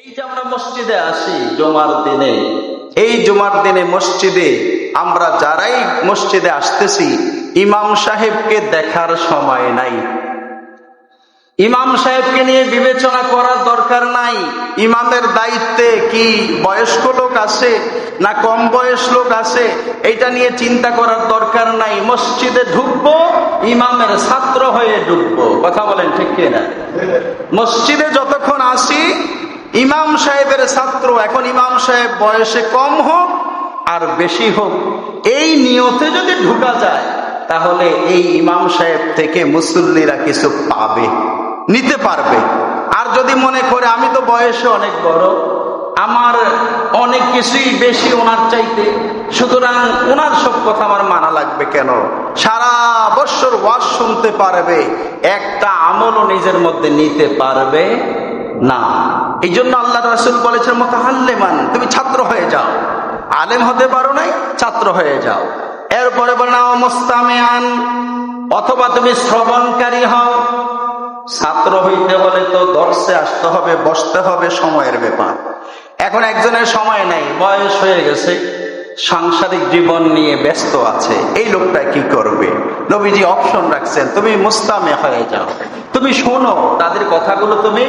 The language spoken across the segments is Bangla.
এই যে আমরা মসজিদে আসি জুমার দিনে, এই জুমার দিনে মসজিদে আমরা যারাই মসজিদে আসতেছি, ইমাম সাহেবকে দেখার সময় নাই। ইমাম সাহেবকে নিয়ে বিবেচনা করার দরকার নাই। ইমামের দায়িত্বে কি বয়স্ক লোক আছে না কম বয়স লোক আছে, এটা নিয়ে চিন্তা করার দরকার নাই। মসজিদে ঢুকবো, ইমামের ছাত্র হয়ে ঢুকবো। কথা বলেন ঠিক কিনা? মসজিদে যতক্ষণ আসি ইমাম সাহেবের ছাত্র। এখন ইমাম সাহেব বয়সে কম হোক আর বেশি হোক, এই নিয়তে যদি ঢুকা যায় তাহলে এই ইমাম সাহেব থেকে মুসল্লিরা কিছু পাবে, নিতে পারবে। আর যদি মনে করে আমি তো বয়সে অনেক বড়, আমার অনেক কিছুই বেশি ওনার চাইতে, সুতরাং ওনার সব কথা আমার মানা লাগবে কেন, সারা বছর ওয়াজ শুনতে পারবে, একটা আমলও নিজের মধ্যে নিতে পারবে না। এই জন্য আল্লাহ রাসূল বলেছেন মুতাআল্লিমান, তুমি ছাত্র হয়ে যাও। আলেম হতে পারো নাই, ছাত্র হয়ে যাও। এরপরে বলেন মুস্তামিআন, অথবা তুমি শ্রবণকারী হও। ছাত্র হইতে হলে তো দর্শে আসতে হবে, বসতে হবে, সময়ের ব্যাপার। এখন একজনের সময় নাই, বয়স হয়ে গেছে, সাংসারিক জীবন নিয়ে ব্যস্ত আছে, এই লোকটা কি করবে? নবীজি অপশন রাখছেন, তুমি মুস্তামি হয়ে যাও, তুমি শোনো তাদের কথাগুলো, তুমি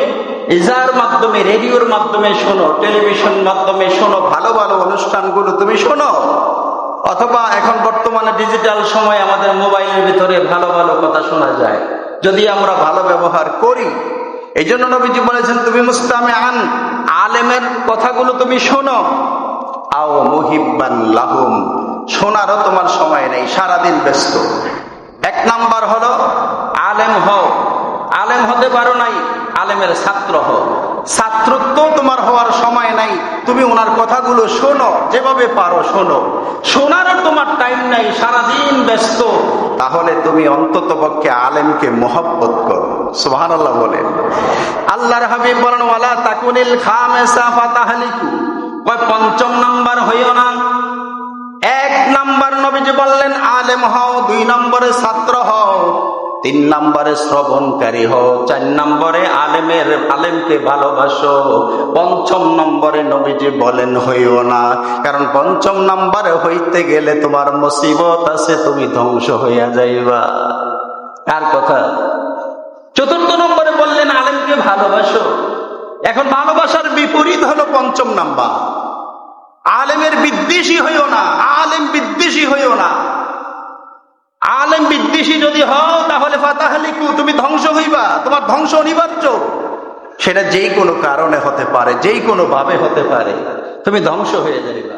ইজার মাধ্যমে, রেডিওর মাধ্যমে শোনো, টেলিভিশন মাধ্যমে শোনো, ভালো ভালো অনুষ্ঠানগুলো তুমি শোনো। অথবা এখন বর্তমানে ডিজিটাল সময় আমাদের মোবাইলের ভিতরে ভালো ভালো কথা শোনা যায়, যদি আমরা ভালো ব্যবহার করি। এই জন্য নবীজি বলেছেন তুমি মুস্তামিআন, আলেমের কথাগুলো তুমি শোনো। আও মুহিব্বান লাহুম, শোনারও তোমার সময় নেই, সারাদিন ব্যস্ত। এক নাম্বার হলো আলেম হও, আলেম হতে পারো নাই, আলেমের ছাত্র হও। ছাত্রত্ব তোমার হওয়ার সময় নাই, তুমি ওনার কথাগুলো শোনো, যেভাবে পারো শোনো। শোনারও তোমার টাইম নাই, সারাদিন ব্যস্ত, তাহলে তুমি অন্তত পক্ষে আলেমকে মহব্বত করো। সুবহানাল্লাহ বলেন। আল্লাহর হাবিব বলেন ওয়ালা তাকুনিল খামিসা ফাতাহলিকু, পঞ্চম নাম্বার হইও না। এক নাম্বার নবীজি বললেন আলেম হও, 2 নম্বরে ছাত্র হও, 3 নম্বরে শ্রবণকারী হও, 4 নম্বরে আলেমকে ভালোবাসো, 5ম নম্বরে নবীজি বলেন হইও না। কারণ 5ম নম্বরে হইতে গেলে তোমার মুসিবত আছে, তুমি ধ্বংস হইয়া যাইবা। কার কথা? 4র্থ নম্বরে বললেন আলেমকে ভালোবাসো। এখন ভালোবাসার বিপরীত হলো 5ম নাম্বার, আলেমের বিদ্বেষী হইও না, আলেম বিদ্বেষী হইও না। আলেম বিদ্বেষী যদি হও তাহলে ফাতাহলিকু, তুমি ধ্বংস হইবা, তোমার ধ্বংস অনিবার্য। সেটা যেই কোনো কারণে হতে পারে, যেই কোনো ভাবে হতে পারে, তুমি ধ্বংস হয়ে যাইবা।